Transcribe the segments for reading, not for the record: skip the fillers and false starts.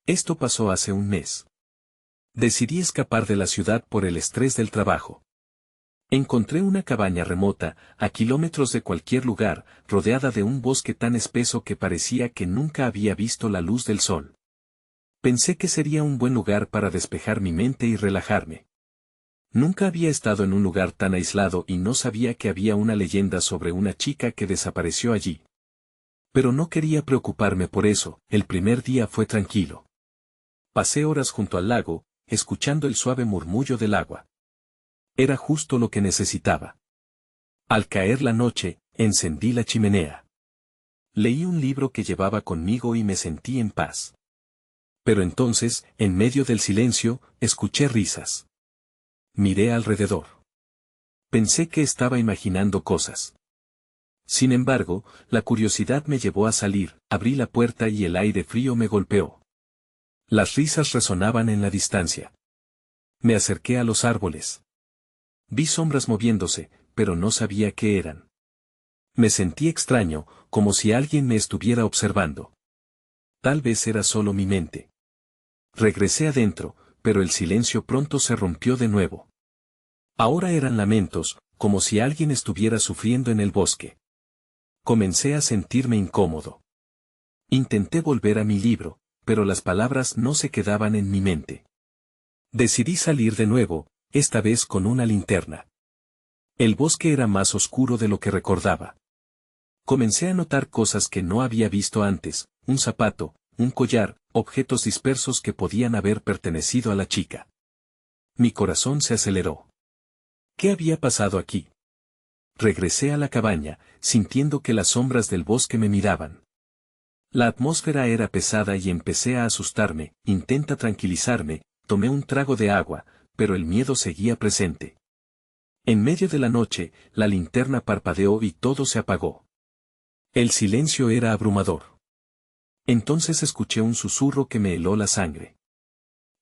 Esto pasó hace un mes. Decidí escapar de la ciudad por el estrés del trabajo. Encontré una cabaña remota, a kilómetros de cualquier lugar, rodeada de un bosque tan espeso que parecía que nunca había visto la luz del sol. Pensé que sería un buen lugar para despejar mi mente y relajarme. Nunca había estado en un lugar tan aislado y no sabía que había una leyenda sobre una chica que desapareció allí. Pero no quería preocuparme por eso, el primer día fue tranquilo. Pasé horas junto al lago, escuchando el suave murmullo del agua. Era justo lo que necesitaba. Al caer la noche, encendí la chimenea. Leí un libro que llevaba conmigo y me sentí en paz. Pero entonces, en medio del silencio, escuché risas. Miré alrededor. Pensé que estaba imaginando cosas. Sin embargo, la curiosidad me llevó a salir, abrí la puerta y el aire frío me golpeó. Las risas resonaban en la distancia. Me acerqué a los árboles. Vi sombras moviéndose, pero no sabía qué eran. Me sentí extraño, como si alguien me estuviera observando. Tal vez era solo mi mente. Regresé adentro, pero el silencio pronto se rompió de nuevo. Ahora eran lamentos, como si alguien estuviera sufriendo en el bosque. Comencé a sentirme incómodo. Intenté volver a mi libro, pero las palabras no se quedaban en mi mente. Decidí salir de nuevo, esta vez con una linterna. El bosque era más oscuro de lo que recordaba. Comencé a notar cosas que no había visto antes, un zapato, un collar, objetos dispersos que podían haber pertenecido a la chica. Mi corazón se aceleró. ¿Qué había pasado aquí? Regresé a la cabaña, sintiendo que las sombras del bosque me miraban. La atmósfera era pesada y empecé a asustarme. Intenta tranquilizarme, tomé un trago de agua, pero el miedo seguía presente. En medio de la noche, la linterna parpadeó y todo se apagó. El silencio era abrumador. Entonces escuché un susurro que me heló la sangre.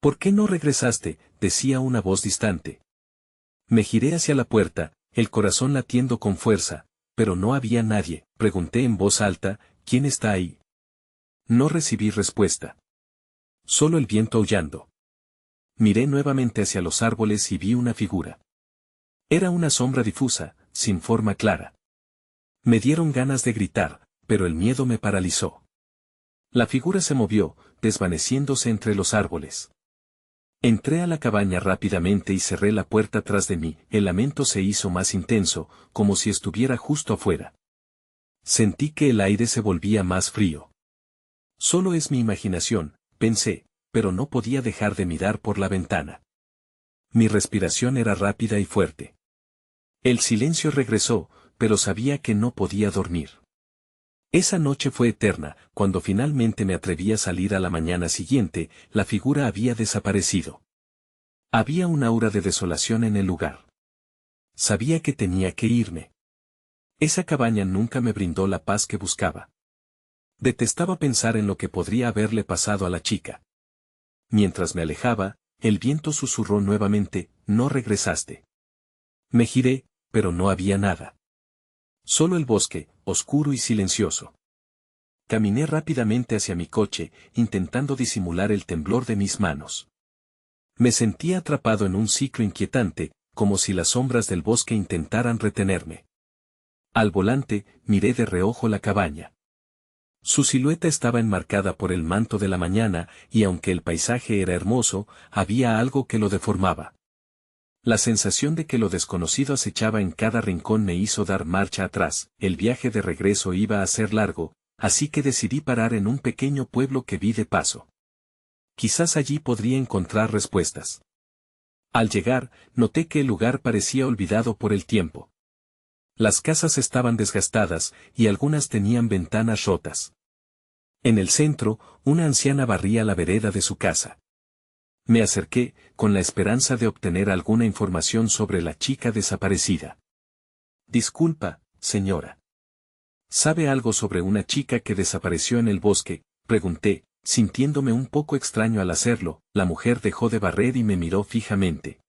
¿Por qué no regresaste?, decía una voz distante. Me giré hacia la puerta, el corazón latiendo con fuerza, pero no había nadie. Pregunté en voz alta, ¿quién está ahí? No recibí respuesta. Solo el viento aullando. Miré nuevamente hacia los árboles y vi una figura. Era una sombra difusa, sin forma clara. Me dieron ganas de gritar, pero el miedo me paralizó. La figura se movió, desvaneciéndose entre los árboles. Entré a la cabaña rápidamente y cerré la puerta tras de mí. El lamento se hizo más intenso, como si estuviera justo afuera. Sentí que el aire se volvía más frío. Solo es mi imaginación, pensé, pero no podía dejar de mirar por la ventana. Mi respiración era rápida y fuerte. El silencio regresó, pero sabía que no podía dormir. Esa noche fue eterna. Cuando finalmente me atreví a salir a la mañana siguiente, la figura había desaparecido. Había un aura de desolación en el lugar. Sabía que tenía que irme. Esa cabaña nunca me brindó la paz que buscaba. Detestaba pensar en lo que podría haberle pasado a la chica. Mientras me alejaba, el viento susurró nuevamente, no regresaste. Me giré, pero no había nada. Solo el bosque, oscuro y silencioso. Caminé rápidamente hacia mi coche, intentando disimular el temblor de mis manos. Me sentía atrapado en un ciclo inquietante, como si las sombras del bosque intentaran retenerme. Al volante, miré de reojo la cabaña. Su silueta estaba enmarcada por el manto de la mañana, y aunque el paisaje era hermoso, había algo que lo deformaba. La sensación de que lo desconocido acechaba en cada rincón me hizo dar marcha atrás. El viaje de regreso iba a ser largo, así que decidí parar en un pequeño pueblo que vi de paso. Quizás allí podría encontrar respuestas. Al llegar, noté que el lugar parecía olvidado por el tiempo. Las casas estaban desgastadas, y algunas tenían ventanas rotas. En el centro, una anciana barría la vereda de su casa. Me acerqué, con la esperanza de obtener alguna información sobre la chica desaparecida. Disculpa, señora. ¿Sabe algo sobre una chica que desapareció en el bosque?, pregunté, sintiéndome un poco extraño al hacerlo. La mujer dejó de barrer y me miró fijamente.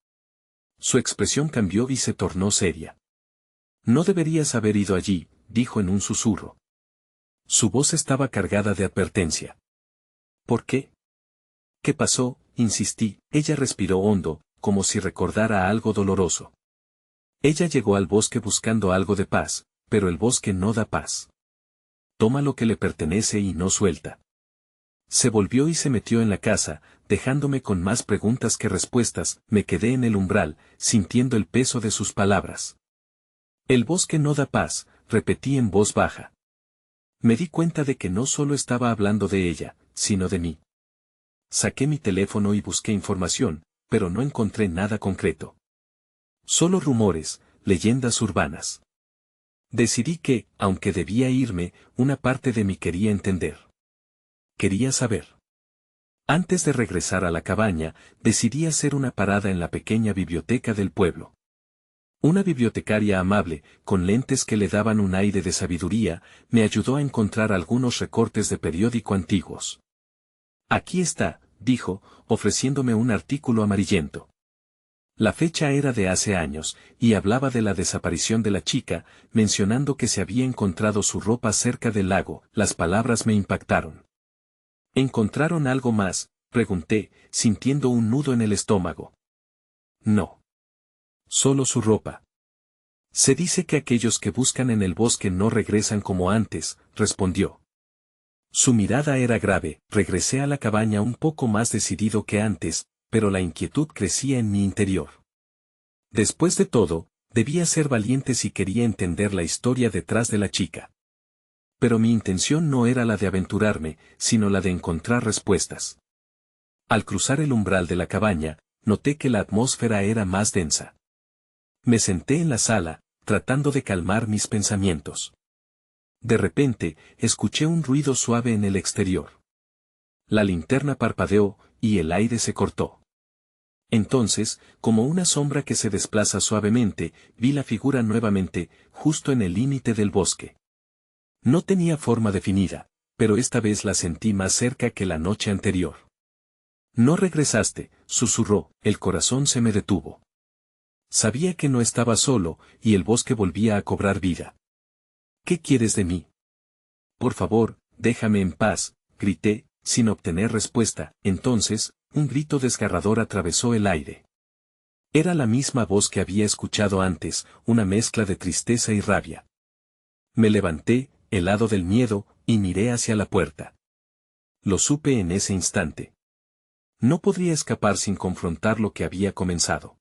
Su expresión cambió y se tornó seria. No deberías haber ido allí, dijo en un susurro. Su voz estaba cargada de advertencia. ¿Por qué? ¿Qué pasó? Insistí. Ella respiró hondo, como si recordara algo doloroso. Ella llegó al bosque buscando algo de paz, pero el bosque no da paz. Toma lo que le pertenece y no suelta. Se volvió y se metió en la casa, dejándome con más preguntas que respuestas. Me quedé en el umbral, sintiendo el peso de sus palabras. El bosque no da paz, repetí en voz baja. Me di cuenta de que no solo estaba hablando de ella, sino de mí. Saqué mi teléfono y busqué información, pero no encontré nada concreto. Solo rumores, leyendas urbanas. Decidí que, aunque debía irme, una parte de mí quería entender. Quería saber. Antes de regresar a la cabaña, decidí hacer una parada en la pequeña biblioteca del pueblo. Una bibliotecaria amable, con lentes que le daban un aire de sabiduría, me ayudó a encontrar algunos recortes de periódico antiguos. Aquí está, dijo, ofreciéndome un artículo amarillento. La fecha era de hace años, y hablaba de la desaparición de la chica, mencionando que se había encontrado su ropa cerca del lago. Las palabras me impactaron. ¿Encontraron algo más?, pregunté, sintiendo un nudo en el estómago. No. Solo su ropa. Se dice que aquellos que buscan en el bosque no regresan como antes, respondió. Su mirada era grave. Regresé a la cabaña un poco más decidido que antes, pero la inquietud crecía en mi interior. Después de todo, debía ser valiente si quería entender la historia detrás de la chica. Pero mi intención no era la de aventurarme, sino la de encontrar respuestas. Al cruzar el umbral de la cabaña, noté que la atmósfera era más densa. Me senté en la sala, tratando de calmar mis pensamientos. De repente, escuché un ruido suave en el exterior. La linterna parpadeó, y el aire se cortó. Entonces, como una sombra que se desplaza suavemente, vi la figura nuevamente, justo en el límite del bosque. No tenía forma definida, pero esta vez la sentí más cerca que la noche anterior. No regresaste, susurró, el corazón se me detuvo. Sabía que no estaba solo, y el bosque volvía a cobrar vida. ¿Qué quieres de mí? Por favor, déjame en paz, grité, sin obtener respuesta. Entonces, un grito desgarrador atravesó el aire. Era la misma voz que había escuchado antes, una mezcla de tristeza y rabia. Me levanté, helado del miedo, y miré hacia la puerta. Lo supe en ese instante. No podría escapar sin confrontar lo que había comenzado.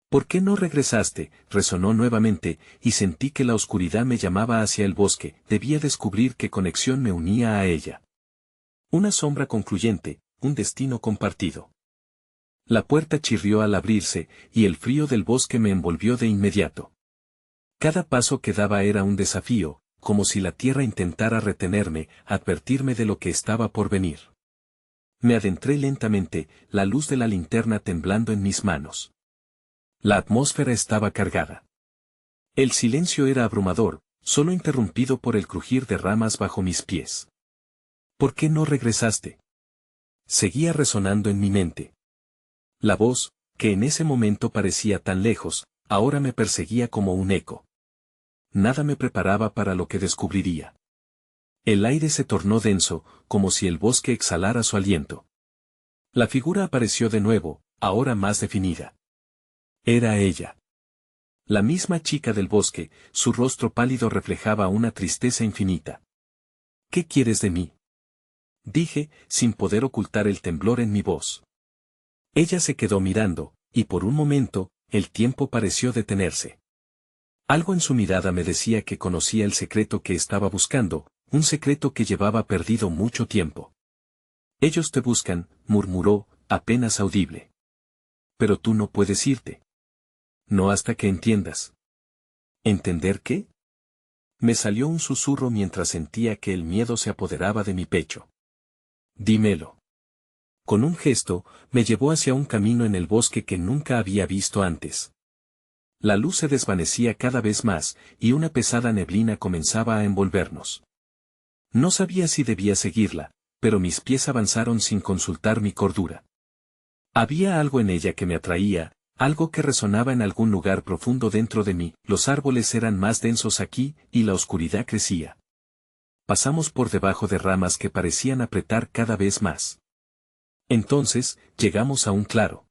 ¿Por qué no regresaste?, resonó nuevamente, y sentí que la oscuridad me llamaba hacia el bosque. Debía descubrir qué conexión me unía a ella. Una sombra concluyente, un destino compartido. La puerta chirrió al abrirse, y el frío del bosque me envolvió de inmediato. Cada paso que daba era un desafío, como si la tierra intentara retenerme, advertirme de lo que estaba por venir. Me adentré lentamente, la luz de la linterna temblando en mis manos. La atmósfera estaba cargada. El silencio era abrumador, solo interrumpido por el crujir de ramas bajo mis pies. ¿Por qué no regresaste?, seguía resonando en mi mente. La voz, que en ese momento parecía tan lejos, ahora me perseguía como un eco. Nada me preparaba para lo que descubriría. El aire se tornó denso, como si el bosque exhalara su aliento. La figura apareció de nuevo, ahora más definida. Era ella. La misma chica del bosque, su rostro pálido reflejaba una tristeza infinita. ¿Qué quieres de mí?, dije, sin poder ocultar el temblor en mi voz. Ella se quedó mirando, y por un momento, el tiempo pareció detenerse. Algo en su mirada me decía que conocía el secreto que estaba buscando, un secreto que llevaba perdido mucho tiempo. Ellos te buscan, murmuró, apenas audible. Pero tú no puedes irte. No hasta que entiendas. ¿Entender qué? Me salió un susurro mientras sentía que el miedo se apoderaba de mi pecho. Dímelo. Con un gesto, me llevó hacia un camino en el bosque que nunca había visto antes. La luz se desvanecía cada vez más, y una pesada neblina comenzaba a envolvernos. No sabía si debía seguirla, pero mis pies avanzaron sin consultar mi cordura. Había algo en ella que me atraía, algo que resonaba en algún lugar profundo dentro de mí. Los árboles eran más densos aquí, y la oscuridad crecía. Pasamos por debajo de ramas que parecían apretar cada vez más. Entonces, llegamos a un claro.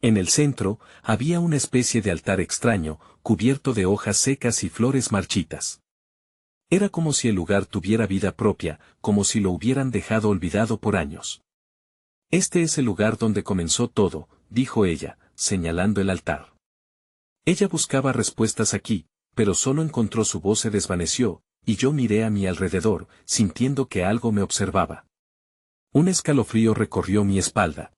En el centro, había una especie de altar extraño, cubierto de hojas secas y flores marchitas. Era como si el lugar tuviera vida propia, como si lo hubieran dejado olvidado por años. Este es el lugar donde comenzó todo, dijo ella, señalando el altar. Ella buscaba respuestas aquí, pero solo encontró su voz se desvaneció, y yo miré a mi alrededor, sintiendo que algo me observaba. Un escalofrío recorrió mi espalda.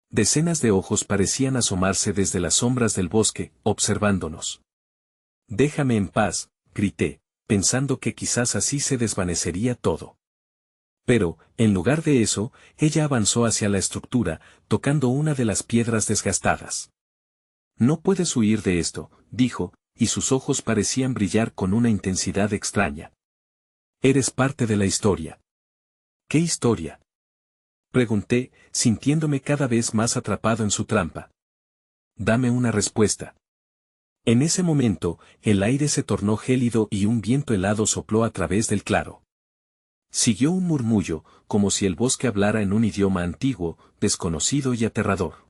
Decenas de ojos parecían asomarse desde las sombras del bosque, observándonos. «Déjame en paz», grité, pensando que quizás así se desvanecería todo. Pero, en lugar de eso, ella avanzó hacia la estructura, tocando una de las piedras desgastadas. «No puedes huir de esto», dijo, y sus ojos parecían brillar con una intensidad extraña. «Eres parte de la historia». «¿Qué historia?», pregunté, sintiéndome cada vez más atrapado en su trampa. «Dame una respuesta». En ese momento, el aire se tornó gélido y un viento helado sopló a través del claro. Siguió un murmullo, como si el bosque hablara en un idioma antiguo, desconocido y aterrador.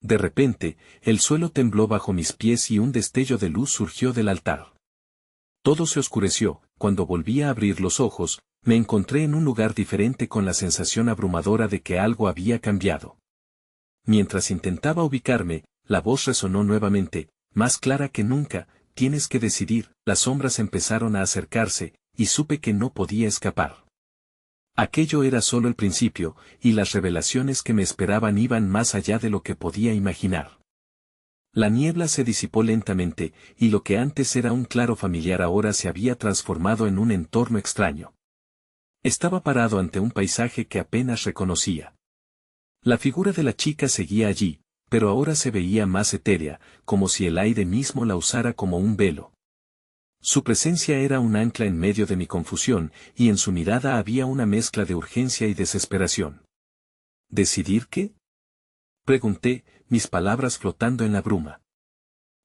De repente, el suelo tembló bajo mis pies y un destello de luz surgió del altar. Todo se oscureció. Cuando volví a abrir los ojos, me encontré en un lugar diferente con la sensación abrumadora de que algo había cambiado. Mientras intentaba ubicarme, la voz resonó nuevamente, más clara que nunca: «Tienes que decidir». Las sombras empezaron a acercarse, y supe que no podía escapar. Aquello era solo el principio, y las revelaciones que me esperaban iban más allá de lo que podía imaginar. La niebla se disipó lentamente, y lo que antes era un claro familiar ahora se había transformado en un entorno extraño. Estaba parado ante un paisaje que apenas reconocía. La figura de la chica seguía allí, pero ahora se veía más etérea, como si el aire mismo la usara como un velo. Su presencia era un ancla en medio de mi confusión, y en su mirada había una mezcla de urgencia y desesperación. ¿Decidir qué?, pregunté, mis palabras flotando en la bruma.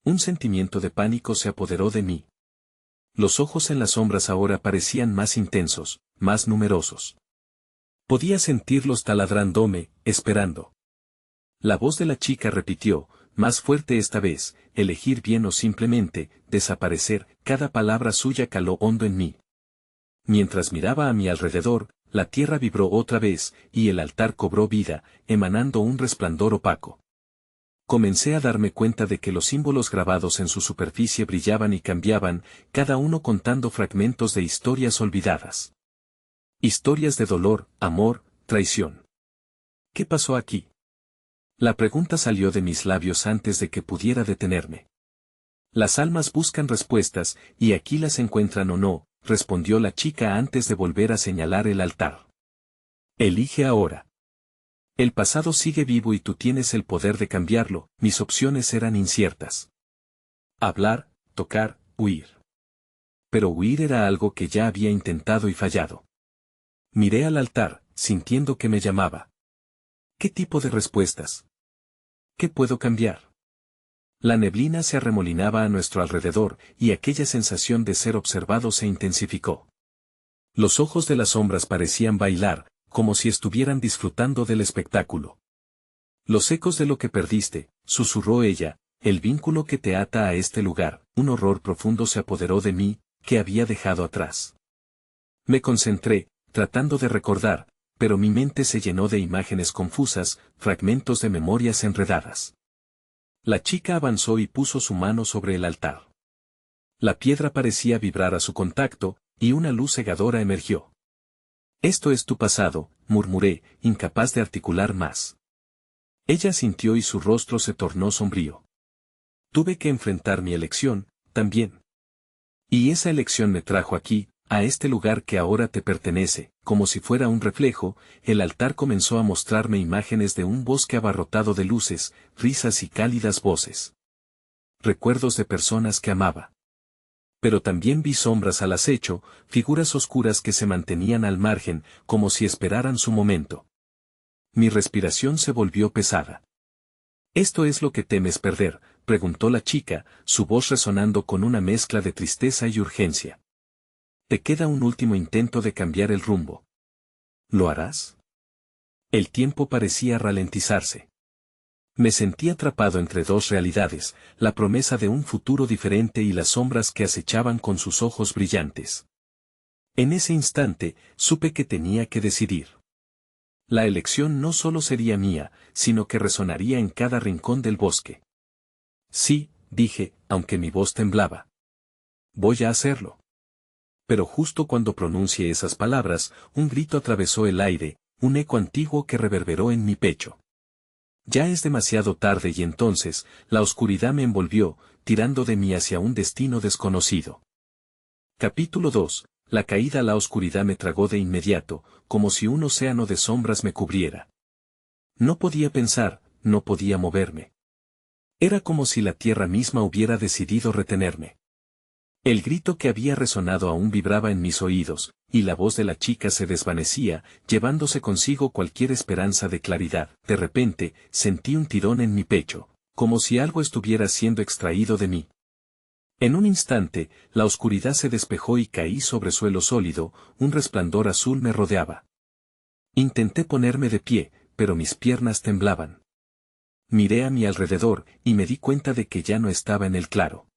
Un sentimiento de pánico se apoderó de mí. Los ojos en las sombras ahora parecían más intensos, más numerosos. Podía sentirlos taladrándome, esperando. La voz de la chica repitió, más fuerte esta vez: «Elegir bien o simplemente desaparecer». Cada palabra suya caló hondo en mí. Mientras miraba a mi alrededor, la tierra vibró otra vez, y el altar cobró vida, emanando un resplandor opaco. Comencé a darme cuenta de que los símbolos grabados en su superficie brillaban y cambiaban, cada uno contando fragmentos de historias olvidadas. Historias de dolor, amor, traición. ¿Qué pasó aquí?, la pregunta salió de mis labios antes de que pudiera detenerme. «Las almas buscan respuestas, y aquí las encuentran o no», respondió la chica antes de volver a señalar el altar. «Elige ahora. El pasado sigue vivo y tú tienes el poder de cambiarlo». Mis opciones eran inciertas. Hablar, tocar, huir. Pero huir era algo que ya había intentado y fallado. Miré al altar, sintiendo que me llamaba. ¿Qué tipo de respuestas? ¿Qué puedo cambiar? La neblina se arremolinaba a nuestro alrededor, y aquella sensación de ser observado se intensificó. Los ojos de las sombras parecían bailar, como si estuvieran disfrutando del espectáculo. «Los ecos de lo que perdiste», susurró ella, «el vínculo que te ata a este lugar». Un horror profundo se apoderó de mí, que había dejado atrás. Me concentré, tratando de recordar, pero mi mente se llenó de imágenes confusas, fragmentos de memorias enredadas. La chica avanzó y puso su mano sobre el altar. La piedra parecía vibrar a su contacto, y una luz cegadora emergió. «Esto es tu pasado», murmuré, incapaz de articular más. Ella asintió y su rostro se tornó sombrío. Tuve que enfrentar mi elección, también. Y esa elección me trajo aquí, a este lugar que ahora te pertenece. Como si fuera un reflejo, el altar comenzó a mostrarme imágenes de un bosque abarrotado de luces, risas y cálidas voces. Recuerdos de personas que amaba. Pero también vi sombras al acecho, figuras oscuras que se mantenían al margen, como si esperaran su momento. Mi respiración se volvió pesada. «¿Esto es lo que temes perder?», preguntó la chica, su voz resonando con una mezcla de tristeza y urgencia. «Te queda un último intento de cambiar el rumbo. ¿Lo harás?». El tiempo parecía ralentizarse. Me sentí atrapado entre dos realidades, la promesa de un futuro diferente y las sombras que acechaban con sus ojos brillantes. En ese instante, supe que tenía que decidir. La elección no solo sería mía, sino que resonaría en cada rincón del bosque. Sí, dije, aunque mi voz temblaba. Voy a hacerlo. Pero justo cuando pronuncie esas palabras, un grito atravesó el aire, un eco antiguo que reverberó en mi pecho. Ya es demasiado tarde y entonces, la oscuridad me envolvió, tirando de mí hacia un destino desconocido. Capítulo 2. La caída a la oscuridad me tragó de inmediato, como si un océano de sombras me cubriera. No podía pensar, no podía moverme. Era como si la tierra misma hubiera decidido retenerme. El grito que había resonado aún vibraba en mis oídos, y la voz de la chica se desvanecía, llevándose consigo cualquier esperanza de claridad. De repente, sentí un tirón en mi pecho, como si algo estuviera siendo extraído de mí. En un instante, la oscuridad se despejó y caí sobre suelo sólido, un resplandor azul me rodeaba. Intenté ponerme de pie, pero mis piernas temblaban. Miré a mi alrededor, y me di cuenta de que ya no estaba en el claro.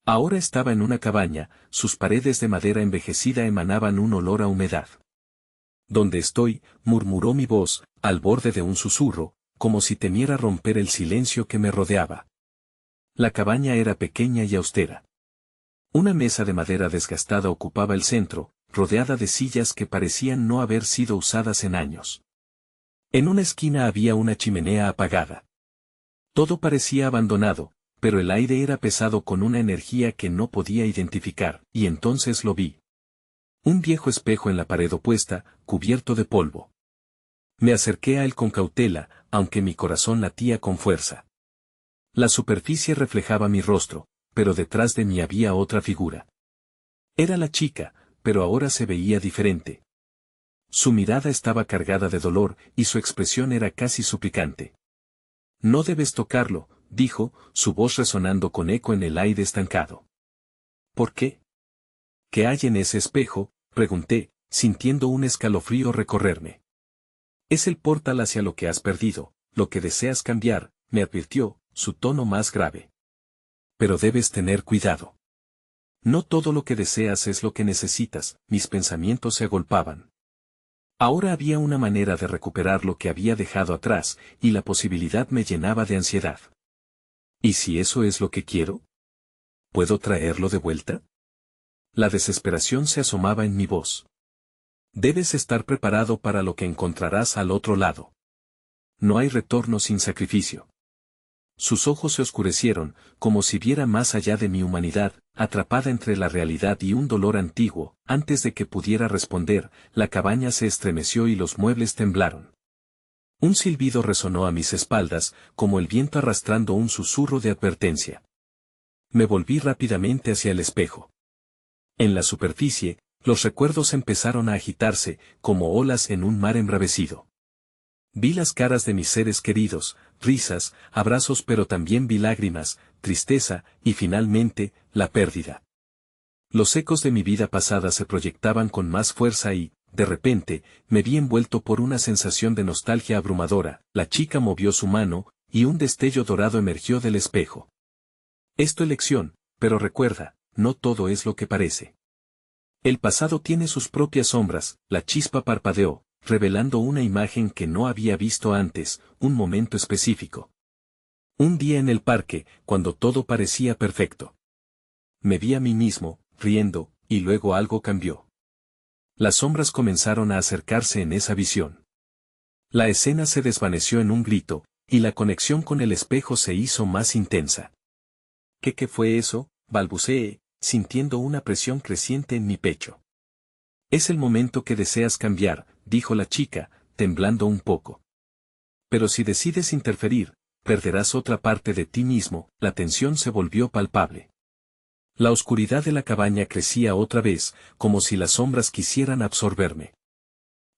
Ahora estaba en una cabaña, sus paredes de madera envejecida emanaban un olor a humedad. «¿Dónde estoy?», murmuró mi voz, al borde de un susurro, como si temiera romper el silencio que me rodeaba. La cabaña era pequeña y austera. Una mesa de madera desgastada ocupaba el centro, rodeada de sillas que parecían no haber sido usadas en años. En una esquina había una chimenea apagada. Todo parecía abandonado, pero el aire era pesado con una energía que no podía identificar, y entonces lo vi. Un viejo espejo en la pared opuesta, cubierto de polvo. Me acerqué a él con cautela, aunque mi corazón latía con fuerza. La superficie reflejaba mi rostro, pero detrás de mí había otra figura. Era la chica, pero ahora se veía diferente. Su mirada estaba cargada de dolor, y su expresión era casi suplicante. «No debes tocarlo», dijo, su voz resonando con eco en el aire estancado. «¿Por qué?». «¿Qué hay en ese espejo?», pregunté, sintiendo un escalofrío recorrerme. «Es el portal hacia lo que has perdido, lo que deseas cambiar», me advirtió, su tono más grave. «Pero debes tener cuidado. No todo lo que deseas es lo que necesitas», mis pensamientos se agolpaban. Ahora había una manera de recuperar lo que había dejado atrás, y la posibilidad me llenaba de ansiedad. ¿Y si eso es lo que quiero? ¿Puedo traerlo de vuelta? La desesperación se asomaba en mi voz. Debes estar preparado para lo que encontrarás al otro lado. No hay retorno sin sacrificio. Sus ojos se oscurecieron, como si viera más allá de mi humanidad, atrapada entre la realidad y un dolor antiguo. Antes de que pudiera responder, la cabaña se estremeció y los muebles temblaron. Un silbido resonó a mis espaldas, como el viento arrastrando un susurro de advertencia. Me volví rápidamente hacia el espejo. En la superficie, los recuerdos empezaron a agitarse, como olas en un mar embravecido. Vi las caras de mis seres queridos, risas, abrazos, pero también vi lágrimas, tristeza, y finalmente, la pérdida. Los ecos de mi vida pasada se proyectaban con más fuerza y, de repente, me vi envuelto por una sensación de nostalgia abrumadora. La chica movió su mano, y un destello dorado emergió del espejo. «Es tu elección, pero recuerda, no todo es lo que parece. El pasado tiene sus propias sombras», la chispa parpadeó, revelando una imagen que no había visto antes, un momento específico. Un día en el parque, cuando todo parecía perfecto. Me vi a mí mismo, riendo, y luego algo cambió. Las sombras comenzaron a acercarse en esa visión. La escena se desvaneció en un grito, y la conexión con el espejo se hizo más intensa. ¿Qué fue eso?, balbuceé, sintiendo una presión creciente en mi pecho. «Es el momento que deseas cambiar», dijo la chica, temblando un poco. «Pero si decides interferir, perderás otra parte de ti mismo». La tensión se volvió palpable. La oscuridad de la cabaña crecía otra vez, como si las sombras quisieran absorberme.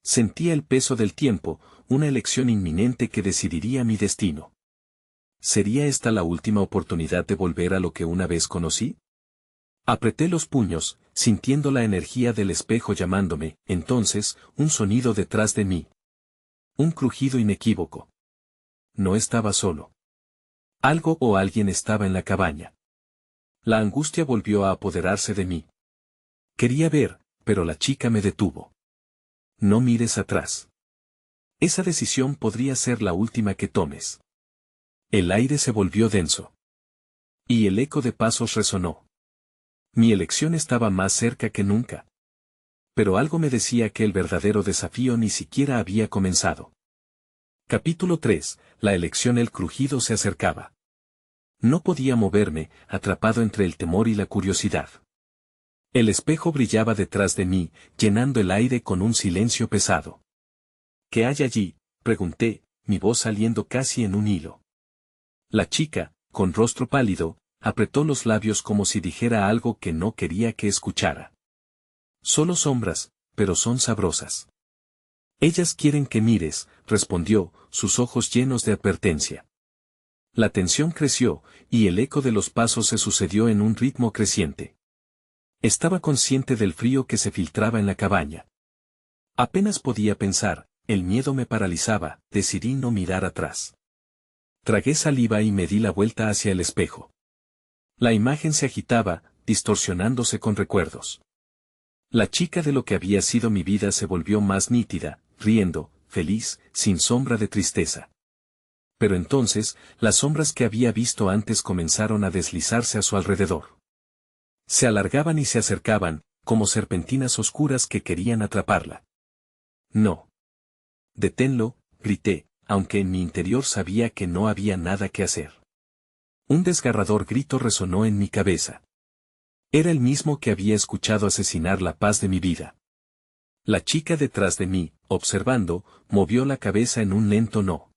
Sentía el peso del tiempo, una elección inminente que decidiría mi destino. ¿Sería esta la última oportunidad de volver a lo que una vez conocí? Apreté los puños, sintiendo la energía del espejo llamándome. Entonces, un sonido detrás de mí. Un crujido inequívoco. No estaba solo. Algo o alguien estaba en la cabaña. La angustia volvió a apoderarse de mí. Quería ver, pero la chica me detuvo. No mires atrás. Esa decisión podría ser la última que tomes. El aire se volvió denso. Y el eco de pasos resonó. Mi elección estaba más cerca que nunca. Pero algo me decía que el verdadero desafío ni siquiera había comenzado. Capítulo 3. La elección. El crujido se acercaba. No podía moverme, atrapado entre el temor y la curiosidad. El espejo brillaba detrás de mí, llenando el aire con un silencio pesado. ¿Qué hay allí?, pregunté, mi voz saliendo casi en un hilo. La chica, con rostro pálido, apretó los labios como si dijera algo que no quería que escuchara. Solo sombras, pero son sabrosas. Ellas quieren que mires, respondió, sus ojos llenos de advertencia. La tensión creció, y el eco de los pasos se sucedió en un ritmo creciente. Estaba consciente del frío que se filtraba en la cabaña. Apenas podía pensar, el miedo me paralizaba, decidí no mirar atrás. Tragué saliva y me di la vuelta hacia el espejo. La imagen se agitaba, distorsionándose con recuerdos. La chica de lo que había sido mi vida se volvió más nítida, riendo, feliz, sin sombra de tristeza. Pero entonces, las sombras que había visto antes comenzaron a deslizarse a su alrededor. Se alargaban y se acercaban, como serpentinas oscuras que querían atraparla. No. Deténlo, grité, aunque en mi interior sabía que no había nada que hacer. Un desgarrador grito resonó en mi cabeza. Era el mismo que había escuchado asesinar la paz de mi vida. La chica detrás de mí, observando, movió la cabeza en un lento no.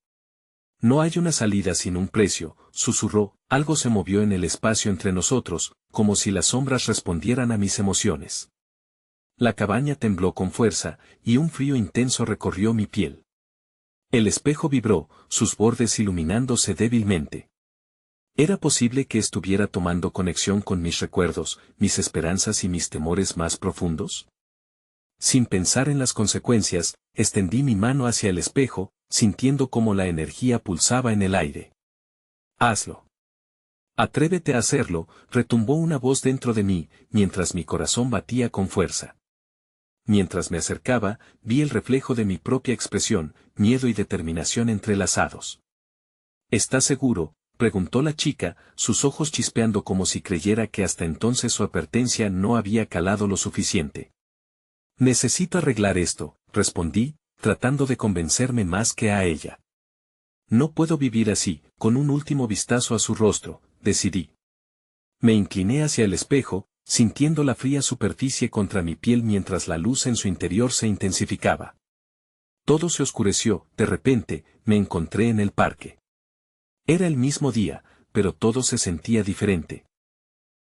No hay una salida sin un precio, susurró, algo se movió en el espacio entre nosotros, como si las sombras respondieran a mis emociones. La cabaña tembló con fuerza, y un frío intenso recorrió mi piel. El espejo vibró, sus bordes iluminándose débilmente. ¿Era posible que estuviera tomando conexión con mis recuerdos, mis esperanzas y mis temores más profundos? Sin pensar en las consecuencias, extendí mi mano hacia el espejo, sintiendo cómo la energía pulsaba en el aire. Hazlo. Atrévete a hacerlo, retumbó una voz dentro de mí, mientras mi corazón batía con fuerza. Mientras me acercaba, vi el reflejo de mi propia expresión, miedo y determinación entrelazados. ¿Estás seguro?, preguntó la chica, sus ojos chispeando como si creyera que hasta entonces su advertencia no había calado lo suficiente. Necesito arreglar esto, respondí, tratando de convencerme más que a ella. No puedo vivir así, con un último vistazo a su rostro, decidí. Me incliné hacia el espejo, sintiendo la fría superficie contra mi piel mientras la luz en su interior se intensificaba. Todo se oscureció, de repente, me encontré en el parque. Era el mismo día, pero todo se sentía diferente.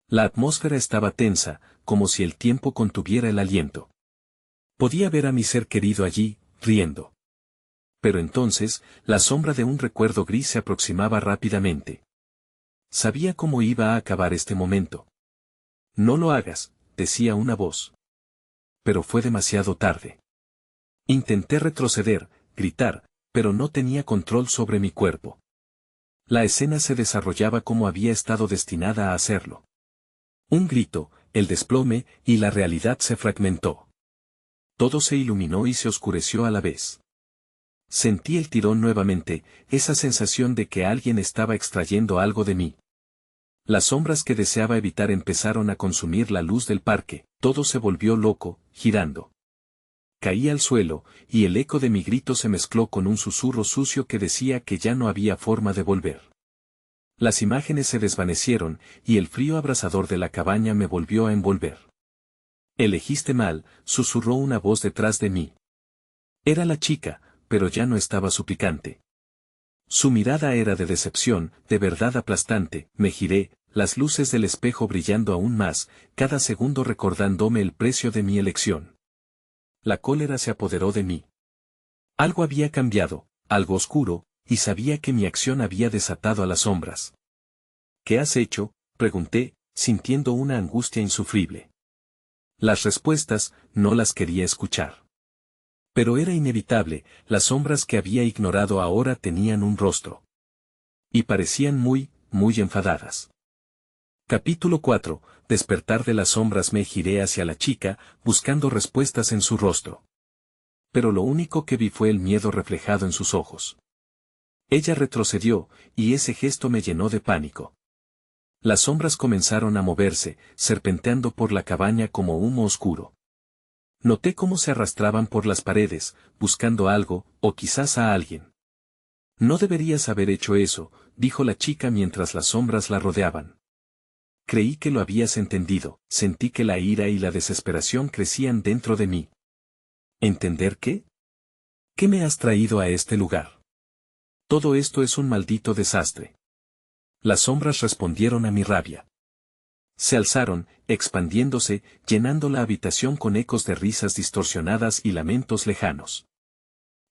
La atmósfera estaba tensa, como si el tiempo contuviera el aliento. Podía ver a mi ser querido allí, riendo. Pero entonces, la sombra de un recuerdo gris se aproximaba rápidamente. Sabía cómo iba a acabar este momento. No lo hagas, decía una voz. Pero fue demasiado tarde. Intenté retroceder, gritar, pero no tenía control sobre mi cuerpo. La escena se desarrollaba como había estado destinada a hacerlo. Un grito, el desplome, y la realidad se fragmentó. Todo se iluminó y se oscureció a la vez. Sentí el tirón nuevamente, esa sensación de que alguien estaba extrayendo algo de mí. Las sombras que deseaba evitar empezaron a consumir la luz del parque, todo se volvió loco, girando. Caí al suelo, y el eco de mi grito se mezcló con un susurro sucio que decía que ya no había forma de volver. Las imágenes se desvanecieron, y el frío abrasador de la cabaña me volvió a envolver. Elegiste mal, susurró una voz detrás de mí. Era la chica, pero ya no estaba suplicante. Su mirada era de decepción, de verdad aplastante. Me giré, las luces del espejo brillando aún más, cada segundo recordándome el precio de mi elección. La cólera se apoderó de mí. Algo había cambiado, algo oscuro, y sabía que mi acción había desatado a las sombras. ¿Qué has hecho?, pregunté, sintiendo una angustia insufrible. Las respuestas, no las quería escuchar. Pero era inevitable, las sombras que había ignorado ahora tenían un rostro. Y parecían muy, muy enfadadas. Capítulo 4. Despertar de las sombras. Me giré hacia la chica, buscando respuestas en su rostro. Pero lo único que vi fue el miedo reflejado en sus ojos. Ella retrocedió, y ese gesto me llenó de pánico. Las sombras comenzaron a moverse, serpenteando por la cabaña como humo oscuro. Noté cómo se arrastraban por las paredes, buscando algo, o quizás a alguien. No deberías haber hecho eso, dijo la chica mientras las sombras la rodeaban. Creí que lo habías entendido, sentí que la ira y la desesperación crecían dentro de mí. ¿Entender qué? ¿Qué me has traído a este lugar? Todo esto es un maldito desastre. Las sombras respondieron a mi rabia. Se alzaron, expandiéndose, llenando la habitación con ecos de risas distorsionadas y lamentos lejanos.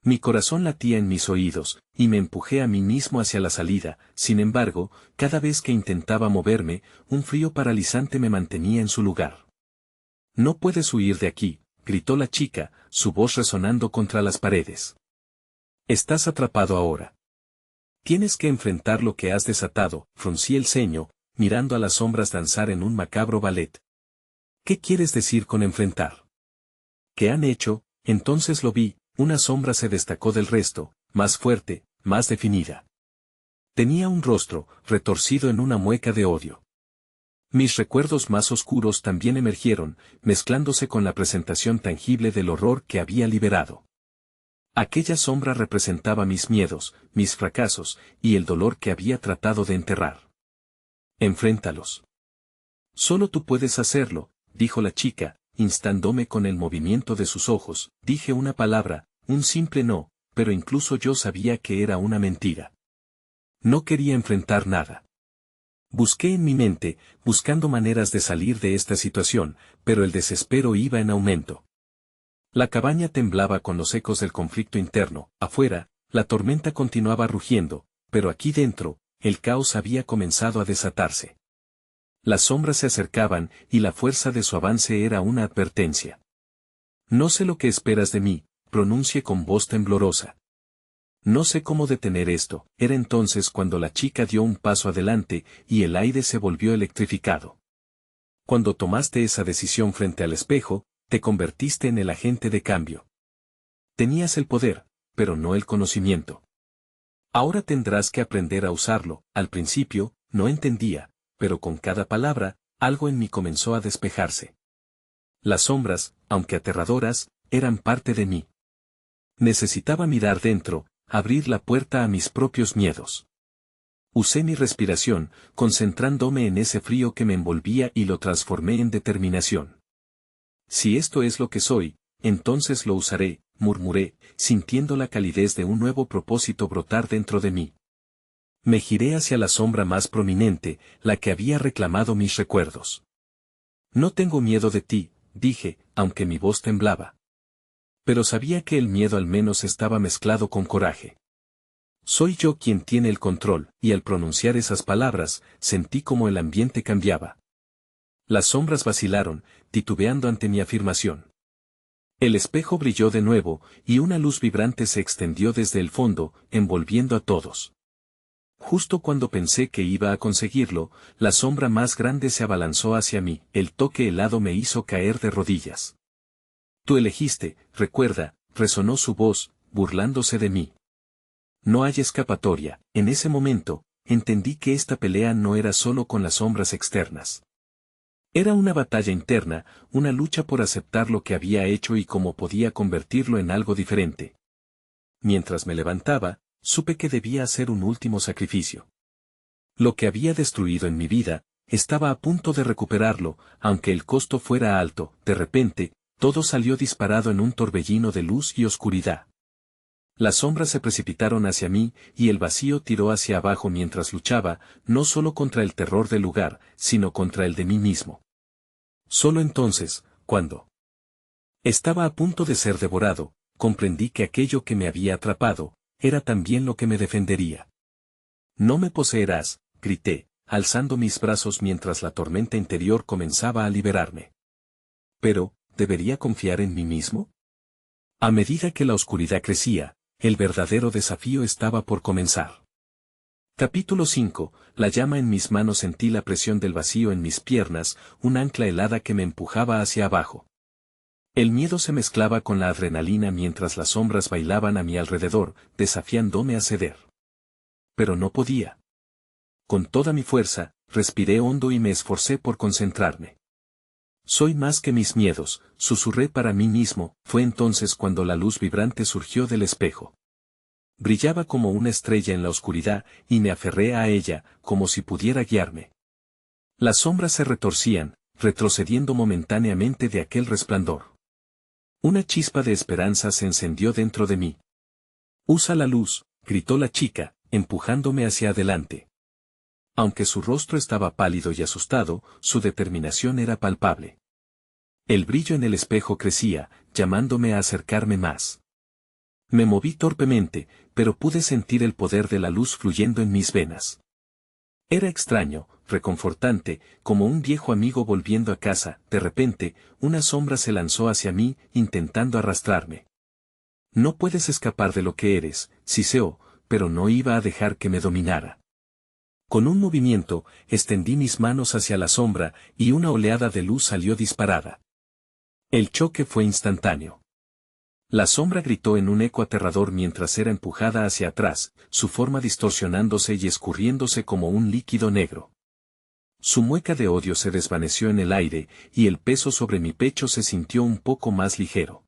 Mi corazón latía en mis oídos, y me empujé a mí mismo hacia la salida. Sin embargo, cada vez que intentaba moverme, un frío paralizante me mantenía en su lugar. «No puedes huir de aquí», gritó la chica, su voz resonando contra las paredes. «Estás atrapado ahora. Tienes que enfrentar lo que has desatado». Fruncí el ceño, mirando a las sombras danzar en un macabro ballet. «¿Qué quieres decir con enfrentar?» «¿Qué han hecho?». Entonces lo vi, una sombra se destacó del resto, más fuerte, más definida. Tenía un rostro, retorcido en una mueca de odio. Mis recuerdos más oscuros también emergieron, mezclándose con la presentación tangible del horror que había liberado. Aquella sombra representaba mis miedos, mis fracasos, y el dolor que había tratado de enterrar. «Enfréntalos. Solo tú puedes hacerlo», dijo la chica, instándome con el movimiento de sus ojos. Dije una palabra, un simple no, pero incluso yo sabía que era una mentira. No quería enfrentar nada. Busqué en mi mente, buscando maneras de salir de esta situación, pero el desespero iba en aumento. La cabaña temblaba con los ecos del conflicto interno. Afuera, la tormenta continuaba rugiendo, pero aquí dentro, el caos había comenzado a desatarse. Las sombras se acercaban, y la fuerza de su avance era una advertencia. «No sé lo que esperas de mí», pronuncié con voz temblorosa. «No sé cómo detener esto». Era entonces cuando la chica dio un paso adelante, y el aire se volvió electrificado. «Cuando tomaste esa decisión frente al espejo, te convertiste en el agente de cambio. Tenías el poder, pero no el conocimiento. Ahora tendrás que aprender a usarlo». Al principio, no entendía, pero con cada palabra, algo en mí comenzó a despejarse. Las sombras, aunque aterradoras, eran parte de mí. Necesitaba mirar dentro, abrir la puerta a mis propios miedos. Usé mi respiración, concentrándome en ese frío que me envolvía y lo transformé en determinación. «Si esto es lo que soy, entonces lo usaré», murmuré, sintiendo la calidez de un nuevo propósito brotar dentro de mí. Me giré hacia la sombra más prominente, la que había reclamado mis recuerdos. «No tengo miedo de ti», dije, aunque mi voz temblaba. Pero sabía que el miedo al menos estaba mezclado con coraje. «Soy yo quien tiene el control», y al pronunciar esas palabras, sentí como el ambiente cambiaba. Las sombras vacilaron, titubeando ante mi afirmación. El espejo brilló de nuevo, y una luz vibrante se extendió desde el fondo, envolviendo a todos. Justo cuando pensé que iba a conseguirlo, la sombra más grande se abalanzó hacia mí. El toque helado me hizo caer de rodillas. «Tú elegiste», recuerda, resonó su voz, burlándose de mí. No hay escapatoria. En ese momento, entendí que esta pelea no era solo con las sombras externas. Era una batalla interna, una lucha por aceptar lo que había hecho y cómo podía convertirlo en algo diferente. Mientras me levantaba, supe que debía hacer un último sacrificio. Lo que había destruido en mi vida, estaba a punto de recuperarlo, aunque el costo fuera alto. De repente, todo salió disparado en un torbellino de luz y oscuridad. Las sombras se precipitaron hacia mí, y el vacío tiró hacia abajo mientras luchaba, no solo contra el terror del lugar, sino contra el de mí mismo. Solo entonces, cuando estaba a punto de ser devorado, comprendí que aquello que me había atrapado, era también lo que me defendería. «No me poseerás», grité, alzando mis brazos mientras la tormenta interior comenzaba a liberarme. «Pero, ¿debería confiar en mí mismo?». A medida que la oscuridad crecía, el verdadero desafío estaba por comenzar. Capítulo 5. La llama en mis manos, sentí la presión del vacío en mis piernas, un ancla helada que me empujaba hacia abajo. El miedo se mezclaba con la adrenalina mientras las sombras bailaban a mi alrededor, desafiándome a ceder. Pero no podía. Con toda mi fuerza, respiré hondo y me esforcé por concentrarme. Soy más que mis miedos, susurré para mí mismo. Fue entonces cuando la luz vibrante surgió del espejo. Brillaba como una estrella en la oscuridad, y me aferré a ella, como si pudiera guiarme. Las sombras se retorcían, retrocediendo momentáneamente de aquel resplandor. Una chispa de esperanza se encendió dentro de mí. «Usa la luz», gritó la chica, empujándome hacia adelante. Aunque su rostro estaba pálido y asustado, su determinación era palpable. El brillo en el espejo crecía, llamándome a acercarme más. Me moví torpemente, pero pude sentir el poder de la luz fluyendo en mis venas. Era extraño, reconfortante, como un viejo amigo volviendo a casa. De repente, una sombra se lanzó hacia mí, intentando arrastrarme. «No puedes escapar de lo que eres», siseó, pero no iba a dejar que me dominara. Con un movimiento, extendí mis manos hacia la sombra, y una oleada de luz salió disparada. El choque fue instantáneo. La sombra gritó en un eco aterrador mientras era empujada hacia atrás, su forma distorsionándose y escurriéndose como un líquido negro. Su mueca de odio se desvaneció en el aire, y el peso sobre mi pecho se sintió un poco más ligero.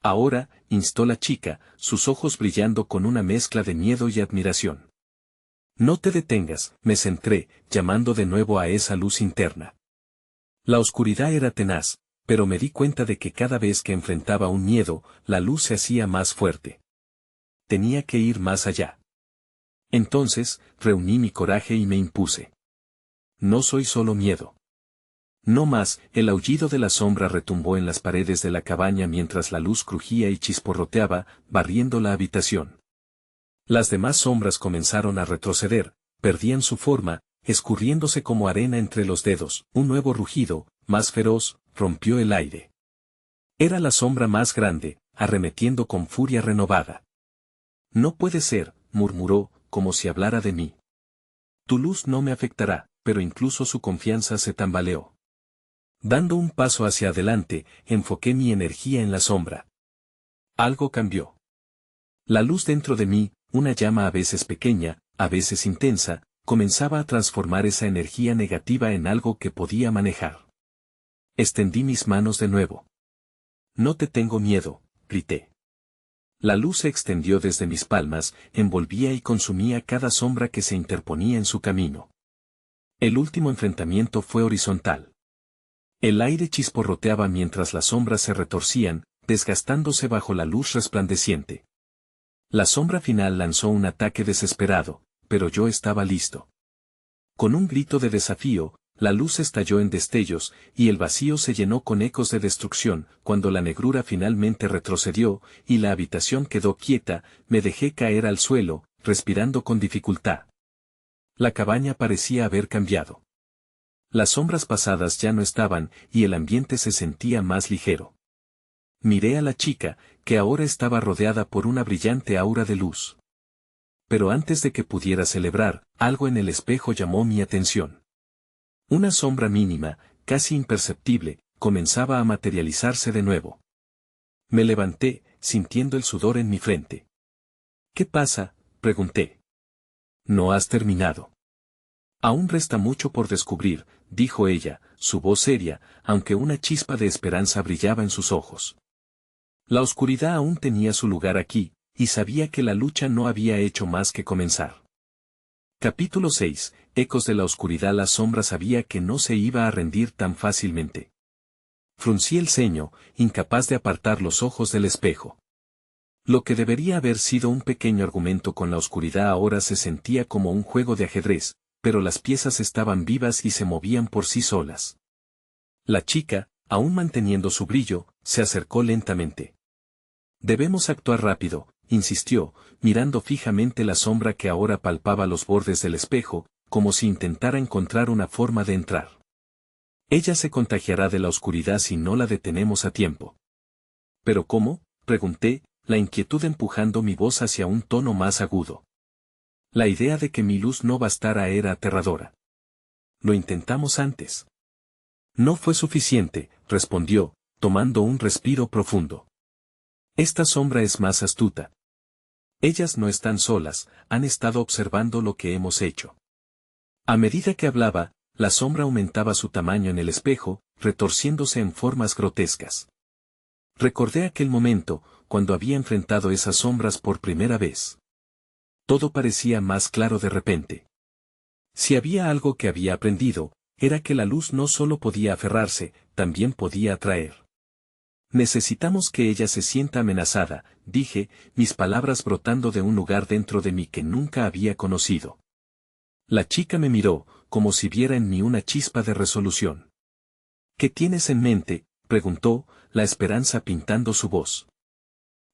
«Ahora», instó la chica, sus ojos brillando con una mezcla de miedo y admiración. «No te detengas», me centré, llamando de nuevo a esa luz interna. La oscuridad era tenaz, pero me di cuenta de que cada vez que enfrentaba un miedo, la luz se hacía más fuerte. Tenía que ir más allá. Entonces, reuní mi coraje y me impuse. «No soy solo miedo». No más. El aullido de la sombra retumbó en las paredes de la cabaña mientras la luz crujía y chisporroteaba, barriendo la habitación. Las demás sombras comenzaron a retroceder, perdían su forma, escurriéndose como arena entre los dedos. Un nuevo rugido, más feroz, rompió el aire. Era la sombra más grande, arremetiendo con furia renovada. «No puede ser», murmuró, como si hablara de mí. «Tu luz no me afectará», pero incluso su confianza se tambaleó. Dando un paso hacia adelante, enfoqué mi energía en la sombra. Algo cambió. La luz dentro de mí, una llama a veces pequeña, a veces intensa, comenzaba a transformar esa energía negativa en algo que podía manejar. Extendí mis manos de nuevo. «No te tengo miedo», grité. La luz se extendió desde mis palmas, envolvía y consumía cada sombra que se interponía en su camino. El último enfrentamiento fue horizontal. El aire chisporroteaba mientras las sombras se retorcían, desgastándose bajo la luz resplandeciente. La sombra final lanzó un ataque desesperado, pero yo estaba listo. Con un grito de desafío, la luz estalló en destellos, y el vacío se llenó con ecos de destrucción. Cuando la negrura finalmente retrocedió, y la habitación quedó quieta, me dejé caer al suelo, respirando con dificultad. La cabaña parecía haber cambiado. Las sombras pasadas ya no estaban, y el ambiente se sentía más ligero. Miré a la chica, que ahora estaba rodeada por una brillante aura de luz. Pero antes de que pudiera celebrar, algo en el espejo llamó mi atención. Una sombra mínima, casi imperceptible, comenzaba a materializarse de nuevo. Me levanté, sintiendo el sudor en mi frente. «¿Qué pasa?», pregunté. «No has terminado». «Aún resta mucho por descubrir», dijo ella, su voz seria, aunque una chispa de esperanza brillaba en sus ojos. La oscuridad aún tenía su lugar aquí, y sabía que la lucha no había hecho más que comenzar. Capítulo 6. Ecos de la oscuridad. La sombra sabía que no se iba a rendir tan fácilmente. Fruncí el ceño, incapaz de apartar los ojos del espejo. Lo que debería haber sido un pequeño argumento con la oscuridad ahora se sentía como un juego de ajedrez, pero las piezas estaban vivas y se movían por sí solas. La chica, aún manteniendo su brillo, se acercó lentamente. «Debemos actuar rápido», insistió, mirando fijamente la sombra que ahora palpaba los bordes del espejo, como si intentara encontrar una forma de entrar. «Ella se contagiará de la oscuridad si no la detenemos a tiempo». «¿Pero cómo?», pregunté, la inquietud empujando mi voz hacia un tono más agudo. La idea de que mi luz no bastara era aterradora. Lo intentamos antes. No fue suficiente, respondió, tomando un respiro profundo. Esta sombra es más astuta. Ellas no están solas, han estado observando lo que hemos hecho. A medida que hablaba, la sombra aumentaba su tamaño en el espejo, retorciéndose en formas grotescas. Recordé aquel momento, cuando había enfrentado esas sombras por primera vez. Todo parecía más claro de repente. Si había algo que había aprendido, era que la luz no solo podía aferrarse, también podía atraer. Necesitamos que ella se sienta amenazada, dije, mis palabras brotando de un lugar dentro de mí que nunca había conocido. La chica me miró, como si viera en mí una chispa de resolución. ¿Qué tienes en mente?, preguntó, la esperanza pintando su voz.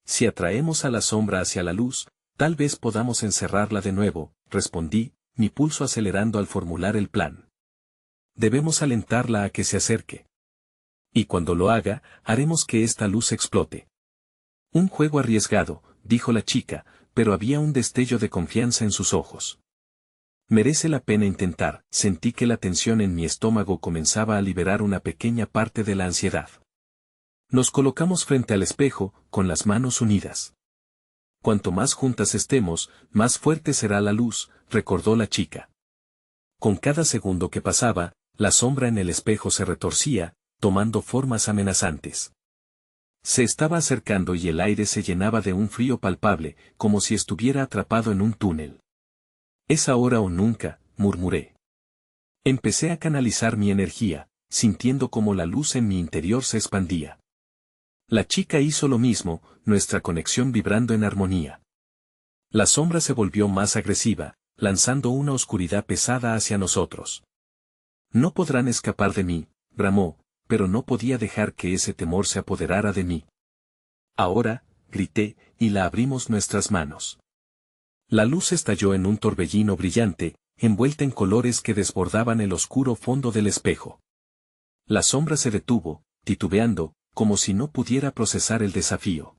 Si atraemos a la sombra hacia la luz, tal vez podamos encerrarla de nuevo, respondí, mi pulso acelerando al formular el plan. Debemos alentarla a que se acerque. Y cuando lo haga, haremos que esta luz explote. Un juego arriesgado, dijo la chica, pero había un destello de confianza en sus ojos. Merece la pena intentar, sentí que la tensión en mi estómago comenzaba a liberar una pequeña parte de la ansiedad. Nos colocamos frente al espejo, con las manos unidas. Cuanto más juntas estemos, más fuerte será la luz, recordó la chica. Con cada segundo que pasaba, la sombra en el espejo se retorcía, tomando formas amenazantes. Se estaba acercando y el aire se llenaba de un frío palpable, como si estuviera atrapado en un túnel. «Es ahora o nunca», murmuré. Empecé a canalizar mi energía, sintiendo como la luz en mi interior se expandía. La chica hizo lo mismo, nuestra conexión vibrando en armonía. La sombra se volvió más agresiva, lanzando una oscuridad pesada hacia nosotros. «No podrán escapar de mí», bramó, pero no podía dejar que ese temor se apoderara de mí. «Ahora», grité, y la abrimos nuestras manos. La luz estalló en un torbellino brillante, envuelta en colores que desbordaban el oscuro fondo del espejo. La sombra se detuvo, titubeando, como si no pudiera procesar el desafío.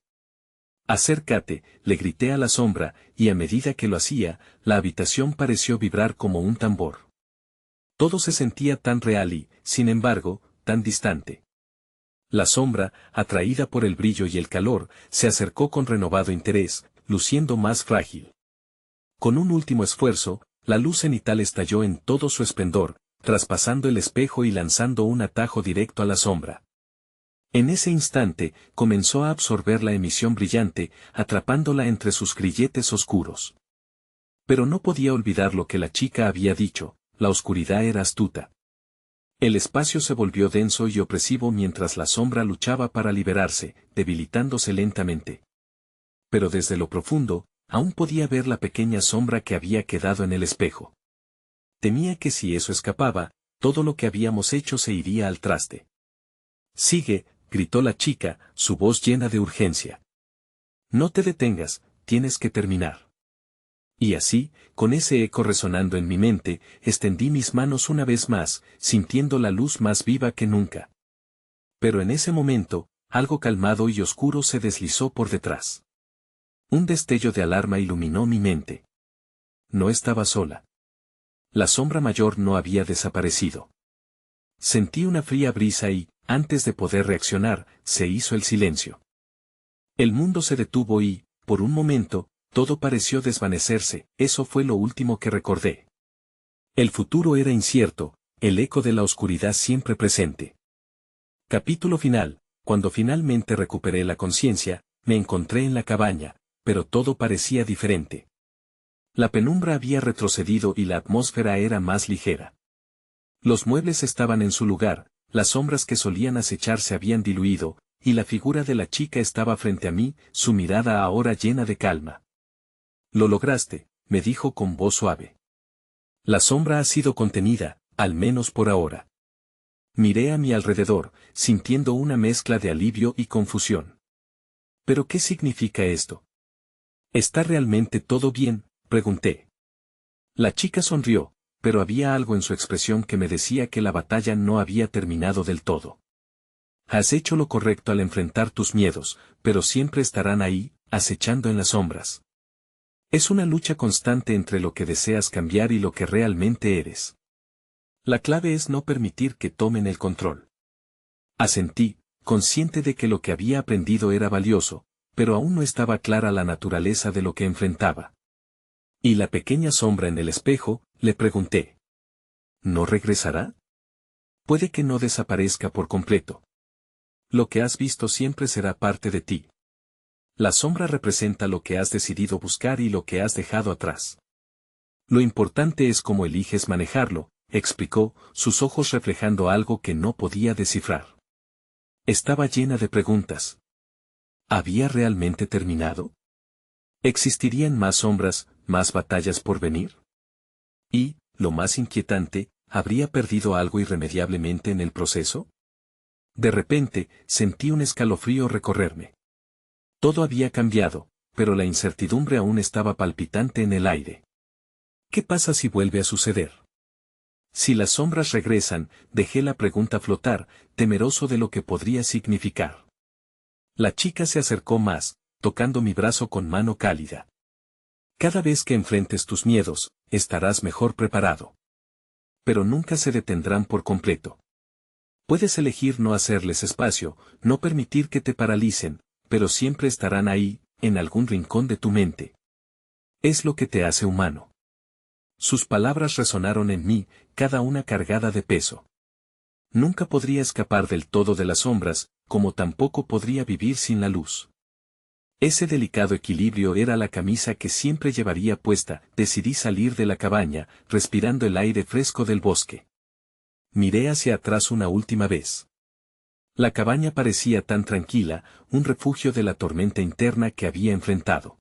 «Acércate», le grité a la sombra, y a medida que lo hacía, la habitación pareció vibrar como un tambor. Todo se sentía tan real y, sin embargo, tan distante. La sombra, atraída por el brillo y el calor, se acercó con renovado interés, luciendo más frágil. Con un último esfuerzo, la luz cenital estalló en todo su esplendor, traspasando el espejo y lanzando un atajo directo a la sombra. En ese instante, comenzó a absorber la emisión brillante, atrapándola entre sus grilletes oscuros. Pero no podía olvidar lo que la chica había dicho, la oscuridad era astuta. El espacio se volvió denso y opresivo mientras la sombra luchaba para liberarse, debilitándose lentamente. Pero desde lo profundo, aún podía ver la pequeña sombra que había quedado en el espejo. Temía que si eso escapaba, todo lo que habíamos hecho se iría al traste. «Sigue», gritó la chica, su voz llena de urgencia. «No te detengas, tienes que terminar». Y así, con ese eco resonando en mi mente, extendí mis manos una vez más, sintiendo la luz más viva que nunca. Pero en ese momento, algo calmado y oscuro se deslizó por detrás. Un destello de alarma iluminó mi mente. No estaba sola. La sombra mayor no había desaparecido. Sentí una fría brisa y, antes de poder reaccionar, se hizo el silencio. El mundo se detuvo y, por un momento, todo pareció desvanecerse, eso fue lo último que recordé. El futuro era incierto, el eco de la oscuridad siempre presente. Capítulo final. Cuando finalmente recuperé la conciencia, me encontré en la cabaña, pero todo parecía diferente. La penumbra había retrocedido y la atmósfera era más ligera. Los muebles estaban en su lugar, las sombras que solían acechar se habían diluido, y la figura de la chica estaba frente a mí, su mirada ahora llena de calma. «Lo lograste», me dijo con voz suave. «La sombra ha sido contenida, al menos por ahora». Miré a mi alrededor, sintiendo una mezcla de alivio y confusión. ¿Pero qué significa esto? ¿Está realmente todo bien?, pregunté. La chica sonrió, pero había algo en su expresión que me decía que la batalla no había terminado del todo. Has hecho lo correcto al enfrentar tus miedos, pero siempre estarán ahí, acechando en las sombras. Es una lucha constante entre lo que deseas cambiar y lo que realmente eres. La clave es no permitir que tomen el control. Asentí, consciente de que lo que había aprendido era valioso, pero aún no estaba clara la naturaleza de lo que enfrentaba. Y la pequeña sombra en el espejo, le pregunté. ¿No regresará? Puede que no desaparezca por completo. Lo que has visto siempre será parte de ti. La sombra representa lo que has decidido buscar y lo que has dejado atrás. Lo importante es cómo eliges manejarlo, explicó, sus ojos reflejando algo que no podía descifrar. Estaba llena de preguntas. ¿Había realmente terminado? ¿Existirían más sombras, más batallas por venir? Y, lo más inquietante, ¿habría perdido algo irremediablemente en el proceso? De repente, sentí un escalofrío recorrerme. Todo había cambiado, pero la incertidumbre aún estaba palpitante en el aire. ¿Qué pasa si vuelve a suceder? Si las sombras regresan, dejé la pregunta flotar, temeroso de lo que podría significar. La chica se acercó más, tocando mi brazo con mano cálida. Cada vez que enfrentes tus miedos, estarás mejor preparado. Pero nunca se detendrán por completo. Puedes elegir no hacerles espacio, no permitir que te paralicen, pero siempre estarán ahí, en algún rincón de tu mente. Es lo que te hace humano. Sus palabras resonaron en mí, cada una cargada de peso. Nunca podría escapar del todo de las sombras, como tampoco podría vivir sin la luz. Ese delicado equilibrio era la camisa que siempre llevaría puesta. Decidí salir de la cabaña, respirando el aire fresco del bosque. Miré hacia atrás una última vez. La cabaña parecía tan tranquila, un refugio de la tormenta interna que había enfrentado.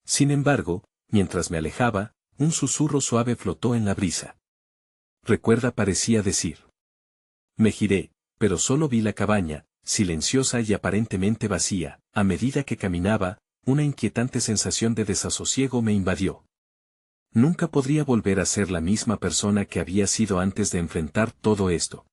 Sin embargo, mientras me alejaba, un susurro suave flotó en la brisa. Recuerda, parecía decir. Me giré, pero solo vi la cabaña, silenciosa y aparentemente vacía. A medida que caminaba, una inquietante sensación de desasosiego me invadió. Nunca podría volver a ser la misma persona que había sido antes de enfrentar todo esto.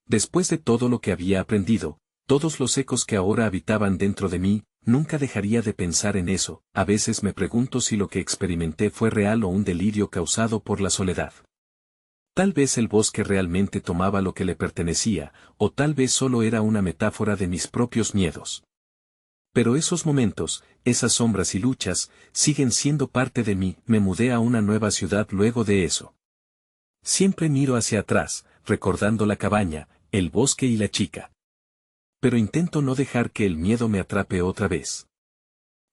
Después de todo lo que había aprendido, todos los ecos que ahora habitaban dentro de mí, nunca dejaría de pensar en eso. A veces me pregunto si lo que experimenté fue real o un delirio causado por la soledad. Tal vez el bosque realmente tomaba lo que le pertenecía, o tal vez solo era una metáfora de mis propios miedos. Pero esos momentos, esas sombras y luchas, siguen siendo parte de mí. Me mudé a una nueva ciudad luego de eso. Siempre miro hacia atrás, recordando la cabaña, el bosque y la chica. Pero intento no dejar que el miedo me atrape otra vez.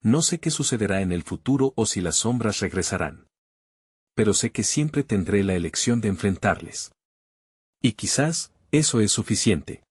No sé qué sucederá en el futuro o si las sombras regresarán. Pero sé que siempre tendré la elección de enfrentarles. Y quizás, eso es suficiente.